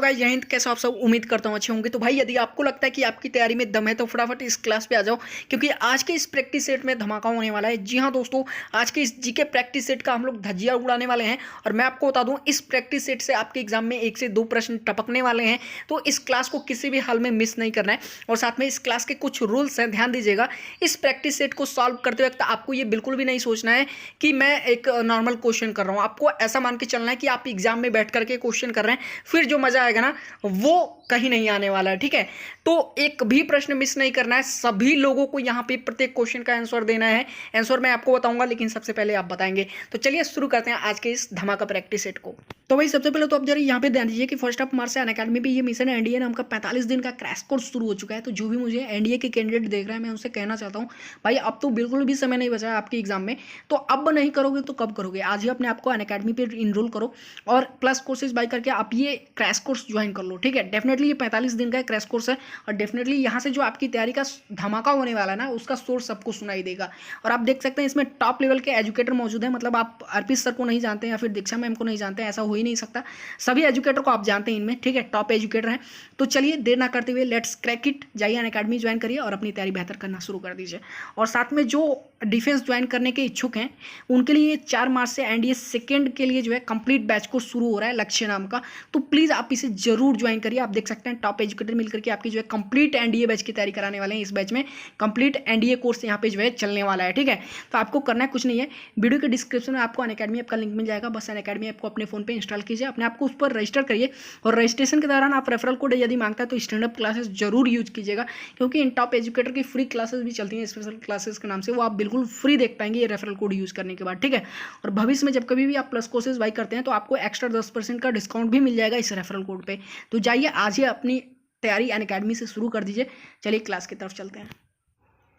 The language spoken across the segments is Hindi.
गाइस, जय हिंद। कैसे आप सब? उम्मीद करता हूँ अच्छे होंगे। तो भाई, यदि आपको लगता है कि आपकी तैयारी में दम है तो फटाफट इस क्लास पे आ जाओ, क्योंकि आज के इस प्रैक्टिस सेट में धमाका होने वाला है। जी हाँ दोस्तों, आज के इस जीके प्रैक्टिस सेट का हम लोग धज्जियां उड़ाने वाले हैं। और मैं आपको बता दूं, इस प्रैक्टिस सेट से आपके एग्जाम में 1 से 2 प्रश्न टपकने वाले हैं। तो इस क्लास को किसी भी हाल में मिस नहीं करना है। और साथ में इस क्लास के कुछ रूल्स हैं, ध्यान दीजिएगा। इस प्रैक्टिस सेट को सॉल्व करते वक्त आपको ये बिल्कुल भी नहीं सोचना है कि मैं एक नॉर्मल क्वेश्चन कर रहा हूँ। आपको ऐसा मान के चलना है कि आप एग्जाम में बैठ करके क्वेश्चन कर रहे हैं। फिर जो मजा आएगा ना, वो कहीं नहीं आने वाला है। ठीक है, तो एक भी प्रश्न मिस नहीं करना है। सभी लोगों को यहाँ पे प्रत्येक क्वेश्चन का आंसर देना है। आंसर मैं आपको बताऊंगा, लेकिन सबसे पहले आप बताएंगे। तो चलिए शुरू करते हैं आज के इस धमाका प्रैक्टिस सेट को। तो भाई, सबसे पहले तो आप जरा यहाँ पे ध्यान दीजिए कि फर्स्ट ऑफ मार्च से अनअकैडमी पे ये मिशन एनडीए नाम का 45 दिन का क्रैश कोर्स शुरू हो चुका है। तो जो भी मुझे एनडीए के कैंडिडेट देख रहे हैं, मैं उनसे कहना चाहता हूँ, भाई अब तो बिल्कुल भी समय नहीं बचा है आपके एग्जाम में। तो अब नहीं करोगे तो कब करोगे? आज ही अपने आपको अनअकैडमी पे इनरोल करो और प्लस कोर्सेज बाय करके आप ये क्रैश कोर्स ज्वाइन कर लो। ठीक है, डेफिनेटली ये 45 दिन का क्रैश कोर्स है। और डेफिनेटली यहाँ से जो आपकी तैयारी का धमाका होने वाला है ना, उसका सोर्स सबको सुनाई देगा। और आप देख सकते हैं इसमें टॉप लेवल के एजुकेटर मौजूद हैं। मतलब आप अर्पित सर को नहीं जानते हैं या फिर दीक्षा मैम को नहीं जानते हैं, ऐसा हो ही नहीं सकता। सभी एजुकेटर को आप जानते हैं इनमें। ठीक है, टॉप एजुकेटर हैं। तो चलिए देर ना करते हुए लेट्स क्रैक इट। जाइए अनअकैडमी ज्वाइन करिए और अपनी तैयारी बेहतर करना शुरू कर दीजिए। और साथ में जो डिफेंस ज्वाइन करने के इच्छुक हैं, उनके लिए 4 मार्च से एनडीए सेकेंड के लिए जो है कंप्लीट बैच कोर्स शुरू हो रहा है, लक्ष्य नाम का। तो प्लीज़ आप इसे जरूर ज्वाइन करिए। आप देख सकते हैं टॉप एजुकेटर मिलकर के आपकी जो है कंप्लीट एनडीए बैच की तैयारी कराने वाले हैं। इस बैच में कंप्लीट एनडीए कोर्स यहाँ पे जो है चलने वाला है। ठीक है, तो आपको करना है कुछ नहीं है, वीडियो के डिस्क्रिप्शन में आपको अनअकैडमी ऐप का लिंक मिल जाएगा। बस अनअकैडमी ऐप को अपने फोन पे इंस्टॉल कीजिए, अपने आप को उस पर रजिस्टर करिए। और रजिस्ट्रेशन के दौरान आप रेफरल कोड यदि मांगता है तो स्टैंडअप क्लासेस जरूर यूज कीजिएगा, क्योंकि इन टॉप एजुकेटर की फ्री क्लासेस भी चलती हैं स्पेशल क्लासेस के नाम से। वो आप बिल्कुल फ्री देख पाएंगे ये रेफरल कोड यूज करने के बाद। ठीक है, और भविष्य में जब कभी भी आप प्लस कोर्सेज बाई करते हैं तो आपको एक्स्ट्रा 10% का डिस्काउंट भी मिल जाएगा इस रेफरल कोड पे। तो जाइए आज ही अपनी तैयारी अनअकैडमी से शुरू कर दीजिए। चलिए क्लास की तरफ चलते हैं।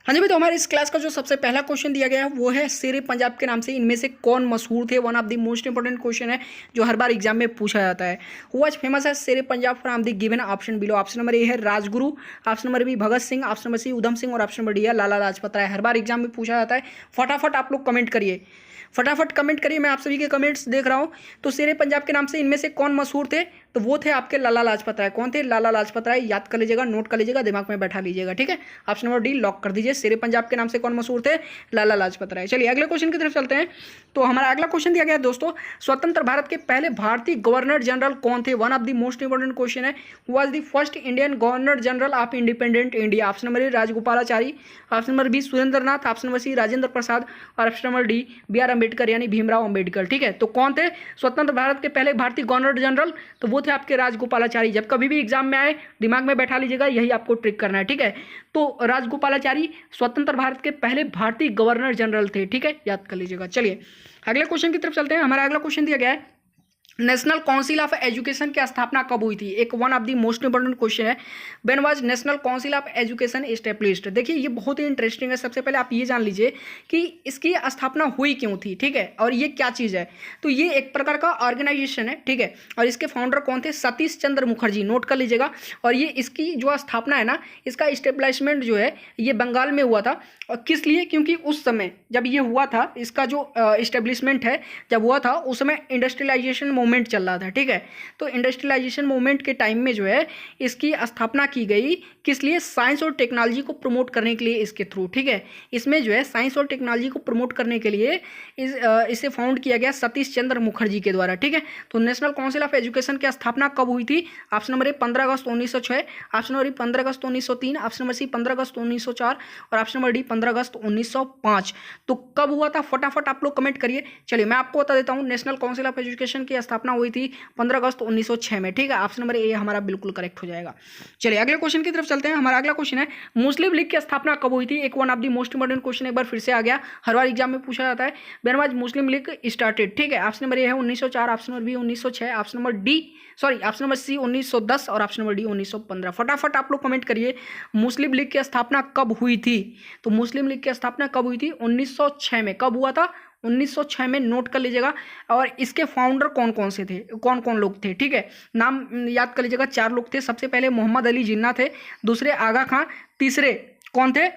हाँ जी भाई, तो हमारे इस क्लास का जो सबसे पहला क्वेश्चन दिया गया है वो है शेरे पंजाब के नाम से इनमें से कौन मशहूर थे। One of the most important question है जो हर बार एग्जाम में पूछा जाता है। हु वाज फेमस है शेरे Punjab from the given option below. Option number A है Rajguru, option number B Bhagat Singh, option number सी उधम सिंह और ऑप्शन नंबर डी है लाला लाजपत राय। हर बार एग्जाम में पूछा जाता है। फटाफट आप लोग कमेंट करिए, फटाफट कमेंट करिए। मैं आप सभी के कमेंट्स देख रहा हूँ। तो शेरे पंजाब के नाम से इनमें से कौन मशहूर थे? तो वो थे आपके लाला लाजपत राय। कौन थे? लाला लाजपत राय। याद कर लीजिएगा, नोट कर लीजिएगा, दिमाग में बैठा लीजिएगा। ठीक है, ऑप्शन नंबर डी लॉक कर दीजिए। शेरे पंजाब के नाम से कौन मशहूर थे? लाला लाजपत राय। चलिए अगले क्वेश्चन की तरफ चलते हैं। तो हमारा अगला क्वेश्चन दिया गया है दोस्तों, स्वतंत्र भारत के पहले भारतीय गवर्नर जनरल कौन थे? One of the most important question है। Who was the first Indian governor general of independent India. Option number A Rajagopalachari, option number B Surendra Nath, option number C Rajendra Prasad और option number D B R Ambedkar यानी भीमराव अम्बेडकर। ठीक है, तो कौन थे स्वतंत्र भारत के पहले भारतीय गवर्नर जनरल? तो वो थे आपके राजगोपालाचारी। जब कभी भी एग्जाम में आए दिमाग में बैठा लीजिएगा, यही आपको ट्रिक करना है। ठीक है, तो राजगोपालाचारी स्वतंत्र भारत के पहले भारतीय गवर्नर जनरल थे। ठीक है, याद कर लीजिएगा। चलिए अगले क्वेश्चन की तरफ चलते हैं। हमारा अगला क्वेश्चन दिया गया है, नेशनल काउंसिल ऑफ एजुकेशन की स्थापना कब हुई थी? एक one of the most important question है। When was national council of education established. देखिए ये बहुत ही इंटरेस्टिंग है। सबसे पहले आप ये जान लीजिए कि इसकी स्थापना हुई क्यों थी। ठीक है, और ये क्या चीज़ है? तो ये एक प्रकार का ऑर्गेनाइजेशन है। ठीक है, और इसके फाउंडर कौन थे? सतीश चंद्र मुखर्जी। नोट कर लीजिएगा। और ये इसकी जो स्थापना है ना, इसका इस्टेब्लिशमेंट जो है ये बंगाल में हुआ था। और किस लिए? क्योंकि उस समय जब ये हुआ था, इसका जो इस्टेब्लिशमेंट है जब हुआ था, उस समय इंडस्ट्रियलाइजेशन मूवमेंट चल रहा था। ठीक है, तो इंडस्ट्रियलाइजेशन मूवमेंट के टाइम में जो है इसकी स्थापना की गई। किस लिए? साइंस और टेक्नोलॉजी को प्रमोट करने के लिए इसके थ्रू। ठीक है, इसमें जो है साइंस और टेक्नोलॉजी को प्रमोट करने के लिए इसे फाउंड किया गया सतीश चंद्र मुखर्जी के द्वारा। ठीक है, तो नेशनल काउंसिल ऑफ एजुकेशन की स्थापना कब हुई थी? ऑप्शन नंबर ए 15 अगस्त 1906, ऑप्शन नंबर बी 15 अगस्त 1903, ऑप्शन नंबर सी 15 अगस्त 1904 और ऑप्शन नंबर डी 15 अगस्त 1905। तो कब हुआ था? फटाफट आप लोग कमेंट करिए। चलिए मैं आपको बता देता हूँ, नेशनल काउंसिल ऑफ एजुकेशन की स्थापना हुई थी 15 अगस्त 1906 में। ठीक है, ऑप्शन नंबर ए हमारा बिल्कुल करेक्ट हो जाएगा। चलिए अगले क्वेश्चन की तरफ चलते हैं। हमारा अगला क्वेश्चन है, मुस्लिम लीग की स्थापना कब हुई थी? एक one of the most important question एक बार फिर से आ गया, हर बार एग्जाम में पूछा जाता है। When was Muslim League started? ठीक है, ऑप्शन नंबर ए है 1904, option number B 1906, option number option number C 1910 और ऑप्शन नंबर डी 1915। फटाफट आप लोग कमेंट करिए, मुस्लिम लीग की स्थापना कब हुई थी? तो मुस्लिम लीग की स्थापना कब हुई थी? 1906 में। कब हुआ था? 1906 में। नोट कर लीजिएगा। और इसके फाउंडर कौन कौन से थे, कौन कौन लोग थे? ठीक है, नाम याद कर लीजिएगा। 4 लोग थे। सबसे पहले मोहम्मद अली जिन्ना थे, दूसरे आगा खां, तीसरे कौन थे?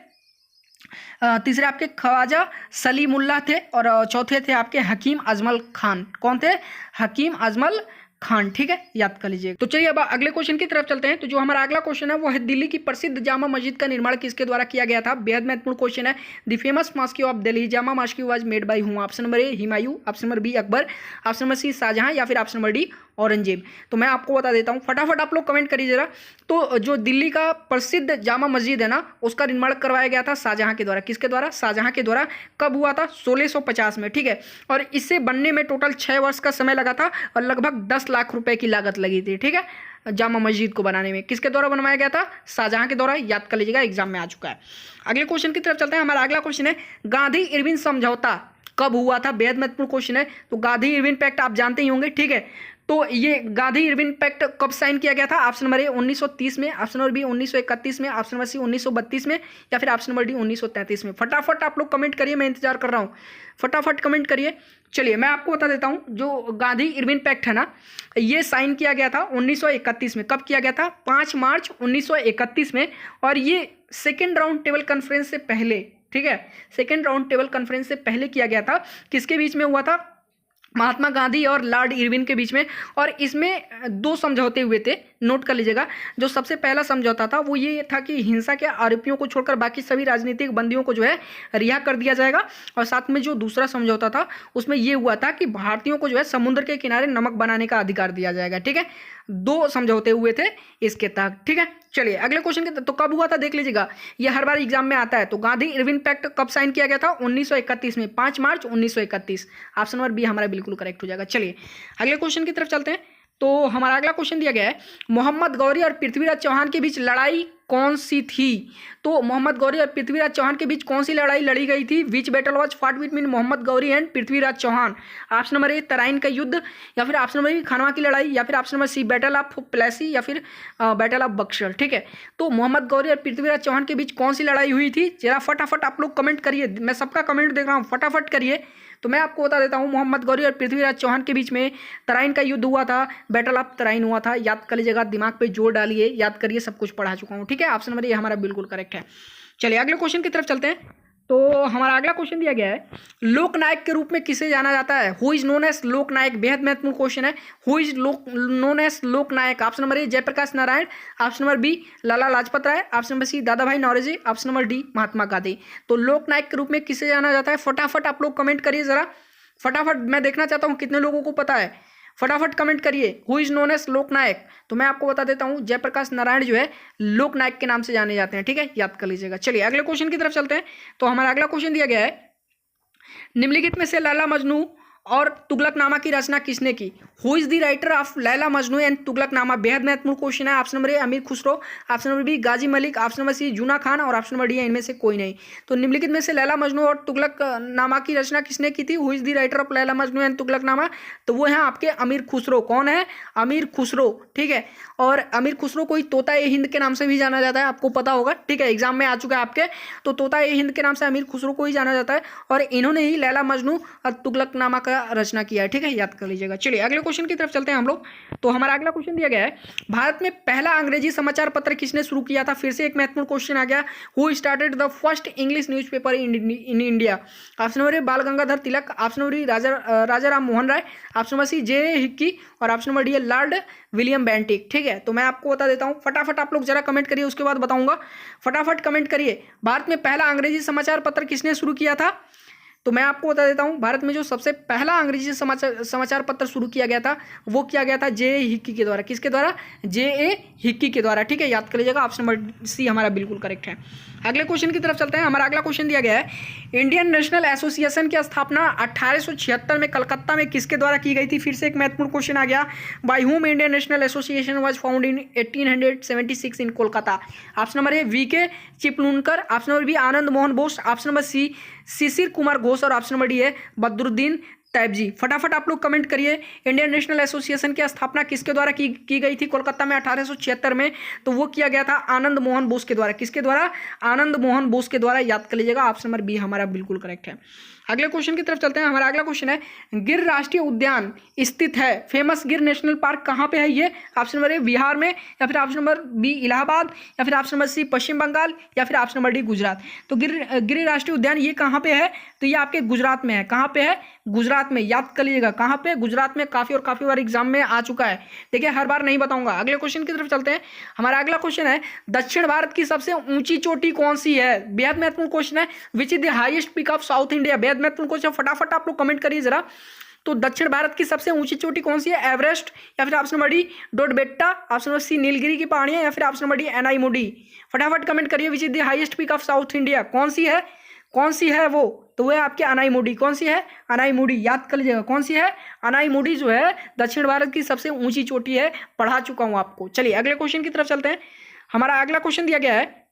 तीसरे आपके ख्वाजा सलीमुल्लाह थे और चौथे थे आपके हकीम अजमल खान। कौन थे? हकीम अजमल खान, ठीक है, याद कर लीजिए। तो चलिए अब अगले क्वेश्चन की तरफ चलते हैं। तो जो हमारा अगला क्वेश्चन है वो है दिल्ली की प्रसिद्ध जामा मस्जिद का निर्माण किसके द्वारा किया गया था। बेहद महत्वपूर्ण क्वेश्चन है। The famous mosque of Delhi Jama Masjid was made by whom. Option number A Humayun, option number B Akbar, option number C Shahjahan या फिर ऑप्शन नंबर डी औरंगजेब। तो मैं आपको बता देता हूँ, फटाफट आप लोग कमेंट करिए जरा। तो जो दिल्ली का प्रसिद्ध जामा मस्जिद है ना, उसका निर्माण करवाया गया था शाहजहां के द्वारा। किसके द्वारा? शाहजहां के द्वारा। कब हुआ था? 1650 में, ठीक है। और इसे बनने में टोटल 6 वर्ष का समय लगा था और लगभग 10 लाख रुपए की लागत लगी थी, ठीक है, जामा मस्जिद को बनाने में। किसके द्वारा बनवाया गया था? शाहजहां के द्वारा। याद कर लीजिएगा, एग्जाम में आ चुका है। अगले क्वेश्चन की तरफ चलते हैं। हमारा अगला क्वेश्चन है गांधी इरविन समझौता कब हुआ था। बेहद महत्वपूर्ण क्वेश्चन है। तो गांधी इरविन पैक्ट आप जानते ही होंगे, ठीक है। तो ये गांधी इरविन पैक्ट कब साइन किया गया था? ऑप्शन नंबर ए 1930 में, ऑप्शन नंबर बी 1931 में, ऑप्शन नंबर सी 1932 में या फिर ऑप्शन नंबर डी 1933 में। फटाफट आप लोग कमेंट करिए, मैं इंतजार कर रहा हूँ, फटाफट कमेंट करिए। चलिए मैं आपको बता देता हूँ, जो गांधी इरविन पैक्ट है ना, ये साइन किया गया था 1931 में। कब किया गया था? 5 मार्च 1931 में। और ये सेकेंड राउंड टेबल कॉन्फ्रेंस से पहले, ठीक है, सेकेंड राउंड टेबल कॉन्फ्रेंस से पहले किया गया था। किसके बीच में हुआ था? महात्मा गांधी और लॉर्ड इरविन के बीच में। और इसमें 2 समझौते हुए थे, नोट कर लीजिएगा। जो सबसे पहला समझौता था वो ये था कि हिंसा के आरोपियों को छोड़कर बाकी सभी राजनीतिक बंदियों को जो है रिहा कर दिया जाएगा। और साथ में जो दूसरा समझौता था उसमें ये हुआ था कि भारतीयों को जो है समुद्र के किनारे नमक बनाने का अधिकार दिया जाएगा, ठीक है। 2 समझौते हुए थे इसके तहत, ठीक है। चलिए अगले क्वेश्चन के, तो कब हुआ था देख लीजिएगा, ये हर बार एग्जाम में आता है। तो गांधी इरविन पैक्ट कब साइन किया गया था? 1931 में, 5 मार्च 1931। ऑप्शन नंबर बी हमारा बिल्कुल करेक्ट हो जाएगा। चलिए अगले क्वेश्चन की तरफ चलते हैं। तो हमारा अगला क्वेश्चन दिया गया है मोहम्मद गौरी और पृथ्वीराज चौहान के बीच लड़ाई कौन सी थी। तो मोहम्मद गौरी और पृथ्वीराज चौहान के बीच कौन सी लड़ाई लड़ी गई थी? Which battle was fought between Mohammad Ghori and Prithviraj Chauhan. Option number A Tarain का युद्ध, या फिर ऑप्शन नंबर बी खानवा की लड़ाई, या फिर option number C battle of Plassey, या फिर बैटल ऑफ बक्सर, ठीक है। तो मोहम्मद गौरी और पृथ्वीराज चौहान के बीच कौन सी लड़ाई हुई थी? जरा फटाफट आप लोग कमेंट करिए, मैं सबका कमेंट देख रहा हूँ, फटाफट करिए। तो मैं आपको बता देता हूँ, मोहम्मद गौरी और पृथ्वीराज चौहान के बीच में तराइन का युद्ध हुआ था, बैटल ऑफ तराइन हुआ था। याद कर लीजिएगा, दिमाग पे जोर डालिए, याद करिए, सब कुछ पढ़ा चुका हूँ, ठीक है। ऑप्शन नंबर ये हमारा बिल्कुल करेक्ट है। चलिए अगले क्वेश्चन की तरफ चलते हैं। तो हमारा अगला क्वेश्चन दिया गया है लोकनायक के रूप में किसे जाना जाता है? Who is known as Loknayak. बेहद महत्वपूर्ण क्वेश्चन है। Who is known as Loknayak. Option number A Jayaprakash Narayan, option number B Lala Lajpat Rai, option number C Dadabhai Naoroji, option number D Mahatma Gandhi. तो लोकनायक के रूप में किसे जाना जाता है? फटाफट आप लोग कमेंट करिए जरा, फटाफट, मैं देखना चाहता हूँ कितने लोगों को पता है। फटाफट कमेंट करिए, हु इज नोन एज लोकनायक। तो मैं आपको बता देता हूं, जयप्रकाश नारायण जो है लोकनायक के नाम से जाने जाते हैं, ठीक है, याद कर लीजिएगा। चलिए अगले क्वेश्चन की तरफ चलते हैं। तो हमारा अगला क्वेश्चन दिया गया है निम्नलिखित में से लैला मजनू और तुगलकनामा की रचना किसने की? Who is the writer of Laila Majnu and Tughlaqnama. बेहद महत्वपूर्ण क्वेश्चन है। ऑप्शन नंबर ए अमीर खुसरो, ऑप्शन नंबर बी गाजी मलिक, ऑप्शन नंबर सी जूना खान और ऑप्शन नंबर डी है इनमें से कोई नहीं। तो निम्नलिखित में से लैला मजनू और तुगलकनामा की रचना किसने की थी? Who is the writer of Laila Majnu and Tughlaqnama. तो वो है आपके अमीर खुसरो। कौन है? अमीर खुसरो, ठीक है। और अमीर खुसरो को तोता ए हिंद के नाम से भी जाना जाता है, आपको पता होगा, ठीक है, एग्जाम में आ चुका है आपके। तो तोता ए हिंद के नाम से अमीर खुसरो को ही जाना जाता है और इन्होंने ही लैला मजनू और तुगलकनामा का रचना किया है, ठीक है, याद कर लीजिएगा। चलिए अगले क्वेश्चन की तरफ चलते हैं हम लोग। तो हमारा अगला क्वेश्चन दिया गया है भारत में पहला अंग्रेजी समाचार पत्र किसने शुरू किया था? फिर से एक महत्वपूर्ण क्वेश्चन आ गया, who started the first English newspaper in India. Option number ए बाल Gangadhar Tilak, option number B राजा राम मोहन राय, ऑप्शन नंबर सी जे हिक्की और option number D Lord William Bentinck, ठीक है। तो मैं आपको बता देता हूँ, फटाफट आप लोग जरा कमेंट करिए, उसके बाद बताऊंगा, फटाफट कमेंट करिए। भारत में पहला अंग्रेजी समाचार पत्र किसने शुरू किया था? तो मैं आपको बता देता हूं, भारत में जो सबसे पहला अंग्रेजी समाचार पत्र शुरू किया गया था वो किया गया था जे हिक्की के द्वारा। किसके द्वारा? जे ए हिक्की के द्वारा, ठीक है, याद कर लीजिएगा। ऑप्शन नंबर सी हमारा बिल्कुल करेक्ट है। अगले क्वेश्चन की तरफ चलते हैं। हमारा अगला क्वेश्चन दिया गया है इंडियन नेशनल एसोसिएशन की स्थापना 1876 में कलकत्ता में किसके द्वारा की गई थी? फिर से एक महत्वपूर्ण क्वेश्चन आ गया, by whom Indian national association was found in 1876 in Kolkata. Option number A V K Chiplunkar, option number B Anand Mohan Bose, option number C Shishir Kumar Ghosh और ऑप्शन नंबर डी है बदरुद्दीन तैयबजी। फटाफट आप लोग कमेंट करिए, इंडियन नेशनल एसोसिएशन की स्थापना किसके द्वारा की गई थी कोलकाता में 1876 में? तो वो किया गया था आनंद मोहन बोस के द्वारा। किसके द्वारा? आनंद मोहन बोस के द्वारा, याद कर लीजिएगा। ऑप्शन नंबर बी हमारा बिल्कुल करेक्ट है। अगले क्वेश्चन की तरफ चलते हैं। हमारा अगला क्वेश्चन है गिर राष्ट्रीय उद्यान स्थित है, फेमस गिर नेशनल पार्क कहाँ पे है ये? ऑप्शन नंबर ए बिहार में, या फिर ऑप्शन नंबर बी इलाहाबाद, या फिर ऑप्शन नंबर सी पश्चिम बंगाल, या फिर ऑप्शन नंबर डी गुजरात। तो गिर राष्ट्रीय उद्यान ये कहाँ पे है? तो ये आपके गुजरात में है। कहाँ पे है? गुजरात में, याद कर लीजिएगा कहाँ पे, गुजरात में। काफी और काफी बार एग्जाम में आ चुका है, देखिए हर बार नहीं बताऊंगा। अगले क्वेश्चन की तरफ चलते हैं। हमारा अगला क्वेश्चन है, दक्षिण भारत की सबसे ऊंची चोटी कौन सी है? बेहद महत्वपूर्ण क्वेश्चन है। Which is the highest peak of south India? बेहद महत्वपूर्ण क्वेश्चन, फटाफट आप लोग कमेंट करिए जरा। तो दक्षिण भारत की सबसे ऊंची चोटी कौन सी है? एवरेस्ट, या फिर option number D Doddabetta, option number C Nilgiri की पहाड़ियां, या फिर ऑप्शन नंबर डी एनाईमुडी। फटाफट कमेंट करिए, which is the highest peak of south India? कौन सी है, कौन सी है वो? तो वह आपकी अनाईमुडी। कौन सी है? अनाईमुडी, याद कर लीजिएगा कौन सी है? अनाईमुडी जो है दक्षिण भारत की सबसे ऊंची चोटी है, पढ़ा चुका हूं आपको। चलिए अगले क्वेश्चन की तरफ चलते हैं। हमारा अगला क्वेश्चन दिया गया है,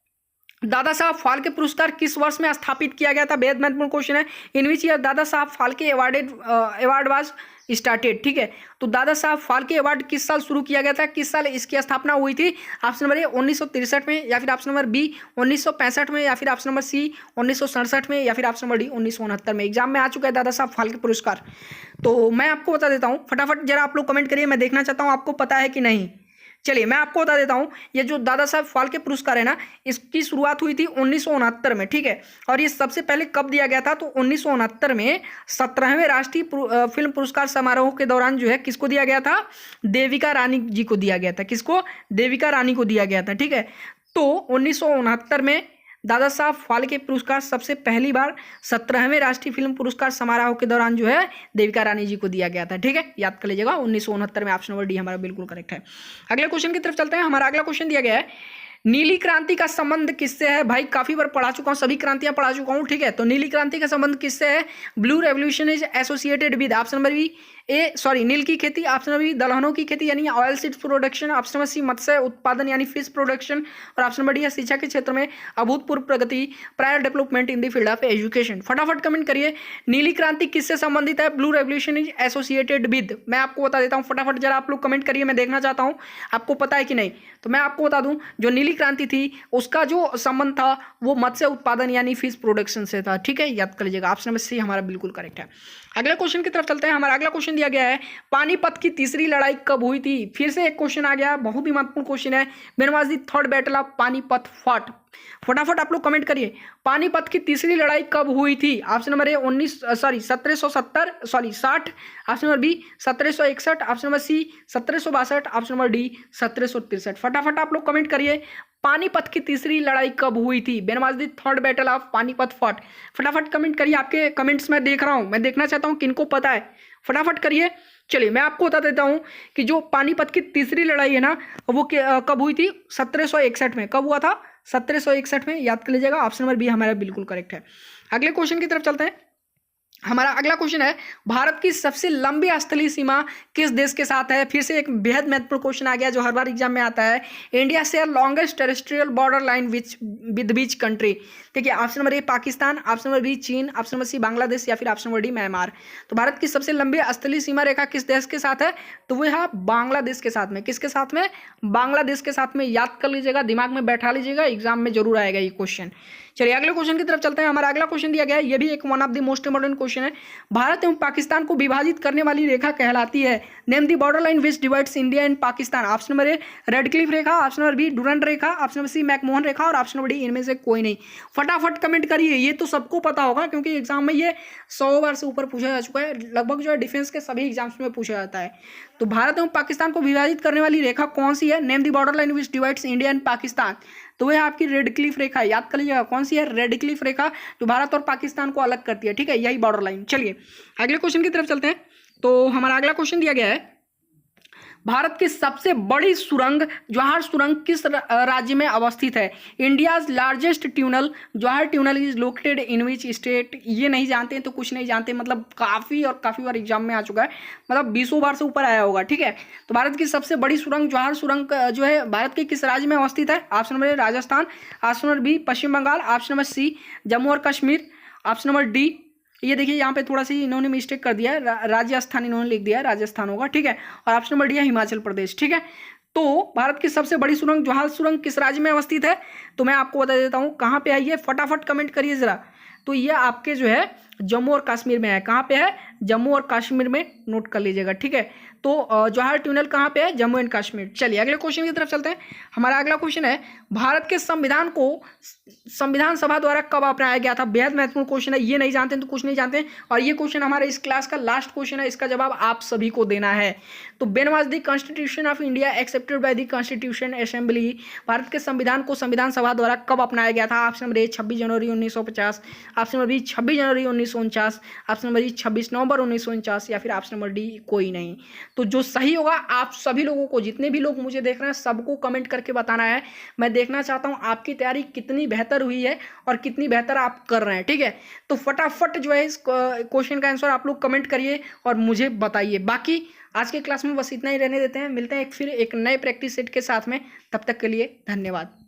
दादा साहब फाल्के पुरस्कार किस वर्ष में स्थापित किया गया था? बेहद महत्वपूर्ण क्वेश्चन है। इन which year Dada Saheb Phalke award was started, ठीक है। तो दादा साहब फाल्के अवार्ड किस साल शुरू किया गया था, किस साल इसकी स्थापना हुई थी? ऑप्शन नंबर ए 1963 में, या फिर ऑप्शन नंबर बी 1965 में, या फिर ऑप्शन नंबर सी 1967 में, या फिर ऑप्शन नंबर डी 1969 में। एग्जाम में आ चुका है दादा साहब फाल्के पुरस्कार। तो मैं आपको बता देता हूँ, फटाफट जरा आप लोग कमेंट करिए, मैं देखना चाहता हूँ आपको पता है कि नहीं। चलिए मैं आपको बता देता हूं, ये जो दादा साहब फाल्के पुरस्कार है ना, इसकी शुरुआत हुई थी 1969 में, ठीक है। और ये सबसे पहले कब दिया गया था? तो 1969 में 17वें राष्ट्रीय फिल्म पुरस्कार समारोह के दौरान जो है किसको दिया गया था? देविका रानी जी को दिया गया था। किसको? देविका रानी को दिया गया था, ठीक है। तो 1969 में दादा साहब फाल्के पुरस्कार सबसे पहली बार 17वें राष्ट्रीय फिल्म पुरस्कार समारोह के दौरान जो है देविका रानी जी को दिया गया था, ठीक है। याद कर लीजिएगा 1969 में। ऑप्शन नंबर डी हमारा बिल्कुल करेक्ट है। अगले क्वेश्चन की तरफ चलते हैं। हमारा अगला क्वेश्चन दिया गया है, नीली क्रांति का संबंध किससे है? भाई काफी बार पढ़ा चुका हूँ, सभी क्रांतियां पढ़ा चुका हूँ, ठीक है। तो नीली क्रांति का संबंध किससे है? Blue revolution is associated with, option number B नील की खेती, ऑप्शन नंबर बी दलहनों की खेती यानी oil seeds production, option number C मत्स्य उत्पादन यानी फिश प्रोडक्शन, और ऑप्शन नंबर डी है शिक्षा के क्षेत्र में अभूतपूर्व प्रगति, prior development in the field of education. फटाफट कमेंट करिए, नीली क्रांति किससे संबंधित है? Blue revolution is associated with. मैं आपको बता देता हूँ, फटाफट जरा आप लोग कमेंट करिए, मैं देखना चाहता हूँ आपको पता है कि नहीं। तो मैं आपको बता दूं, जो नीली क्रांति थी उसका जो संबंध था वो मत्स्य उत्पादन यानी फिश प्रोडक्शन से था, ठीक है। याद कर लीजिएगा, ऑप्शन नंबर सी हमारा बिल्कुल करेक्ट है। अगले क्वेश्चन की तरफ चलते हैं। हमारा अगला क्वेश्चन दिया गया है, पानीपत की तीसरी लड़ाई कब हुई थी? फिर से एक क्वेश्चन आ गया, बहुत ही महत्वपूर्ण क्वेश्चन है। When was the third battle of Panipat fought? फटाफट आप लोग कमेंट करिए, पानीपत की तीसरी लड़ाई कब हुई थी? Option number A 1760, option number B 1761, option number C 1762, option number D 1763। फटाफट आप लोग कमेंट करिए, पानीपत की तीसरी लड़ाई कब हुई थी? When was the third battle of Panipat fought? फटाफट कमेंट करिए, आपके कमेंट्स में देख रहा हूं, मैं देखना चाहता हूं किनको पता है, फटाफट करिए। चलिए मैं आपको बता देता हूं कि जो पानीपत की तीसरी लड़ाई है ना, वो कब हुई थी? 1761 में। कब हुआ था? 1761 में। याद कर लीजिएगा, ऑप्शन नंबर बी हमारा बिल्कुल करेक्ट है। अगले क्वेश्चन की तरफ चलते हैं। हमारा अगला क्वेश्चन है, भारत की सबसे लंबी स्थलीय सीमा किस देश के साथ है? फिर से एक बेहद महत्वपूर्ण क्वेश्चन आ गया जो हर बार एग्जाम में आता है। India share longest terrestrial border line with which country? देखिए option number A Pakistan, option number B चीन, ऑप्शन नंबर सी बांग्लादेश, या फिर ऑप्शन नंबर डी म्यांमार। तो भारत की सबसे लंबी स्थलीय सीमा रेखा किस देश के साथ है? तो वो है बांग्लादेश के साथ में। किसके साथ में? बांग्लादेश के साथ में। याद कर लीजिएगा, दिमाग में बैठा लीजिएगा, एग्जाम में जरूर आएगा ये क्वेश्चन। चलिए अगले क्वेश्चन की तरफ चलते हैं। हमारा अगला क्वेश्चन दिया गया है, ये भी एक one of the most important question है। भारत एवं पाकिस्तान को विभाजित करने वाली रेखा कहलाती है। Name the border line which divides India and Pakistan. Option number A Radcliffe रेखा, ऑप्शन नंबर बी डुरंड रेखा, ऑप्शन नंबर सी मैकमोहन रेखा, और ऑप्शन नंबर डी इनमें से कोई नहीं। फटाफट कमेंट करिए, ये तो सबको पता होगा क्योंकि एग्जाम में ये 100 बार से ऊपर पूछा जा चुका है, लगभग जो है डिफेंस के सभी एग्जाम्स में पूछा जाता है। तो भारत एवं पाकिस्तान को विभाजित करने वाली रेखा कौन सी है? Name the border line which divides India and Pakistan. तो वह आपकी रेडक्लिफ रेखा। याद कर लीजिएगा कौन सी है? रेडक्लिफ रेखा, जो भारत और पाकिस्तान को अलग करती है, ठीक है, यही बॉर्डर लाइन। चलिए अगले क्वेश्चन की तरफ चलते हैं। तो हमारा अगला क्वेश्चन दिया गया है, भारत की सबसे बड़ी सुरंग जवाहर सुरंग किस राज्य में अवस्थित है? India's largest tunnel Jawahar tunnel is located in which state? ये नहीं जानते हैं तो कुछ नहीं जानते, मतलब काफ़ी और काफ़ी बार एग्जाम में आ चुका है, मतलब 20 बार से ऊपर आया होगा, ठीक है। तो भारत की सबसे बड़ी सुरंग जवाहर सुरंग जो है भारत के किस राज्य में अवस्थित है? Option number A Rajasthan, option number B Paschim Bengal, option number C Jammu और कश्मीर, ऑप्शन नंबर डी, ये देखिए यहाँ पे थोड़ा सी इन्होंने मिस्टेक कर दिया है, राजस्थान इन्होंने लिख दिया है, राजस्थान होगा, ठीक है। और ऑप्शन नंबर डी है हिमाचल प्रदेश, ठीक है। तो भारत की सबसे बड़ी सुरंग जवाहर सुरंग किस राज्य में अवस्थित है? तो मैं आपको बता देता हूँ कहाँ पे आई है, फटाफट कमेंट करिए जरा। तो ये आपके जो है जम्मू और कश्मीर में है। कहाँ पे है? जम्मू और कश्मीर में, नोट कर लीजिएगा, ठीक है। तो जवाहर ट्यूनल कहाँ पे है? जम्मू एंड कश्मीर। चलिए अगले क्वेश्चन की तरफ चलते हैं। हमारा अगला क्वेश्चन है, भारत के संविधान को संविधान सभा द्वारा कब अपनाया गया था? बेहद महत्वपूर्ण क्वेश्चन है, ये नहीं जानते तो कुछ नहीं जानते। और ये क्वेश्चन हमारे इस क्लास का लास्ट क्वेश्चन है, इसका जवाब आप सभी को देना है। तो when was the constitution of India accepted by the constitution assembly? Bharat के संविधान को संविधान सभा द्वारा कब अपनाया गया था? ऑप्शन नंबर ए 26 जनवरी 1950, ऑप्शन नंबर बी 26 जनवरी 1949, ऑप्शन नंबर ई 26 नवंबर 1949, या फिर ऑप्शन नंबर डी कोई नहीं। तो जो सही होगा आप सभी लोगों को, जितने भी लोग मुझे देख रहे हैं सबको कमेंट करके बताना है। मैं देखना चाहता हूं आपकी तैयारी कितनी बेहतर हुई है और कितनी बेहतर आप कर रहे हैं। ठीक है, तो फटाफट जो है इस क्वेश्चन का आंसर आप लोग कमेंट करिए और मुझे बताइए। बाकी आज के क्लास में बस इतना ही रहने देते हैं, मिलते हैं फिर एक नए प्रैक्टिस सेट के साथ में। तब तक के लिए धन्यवाद।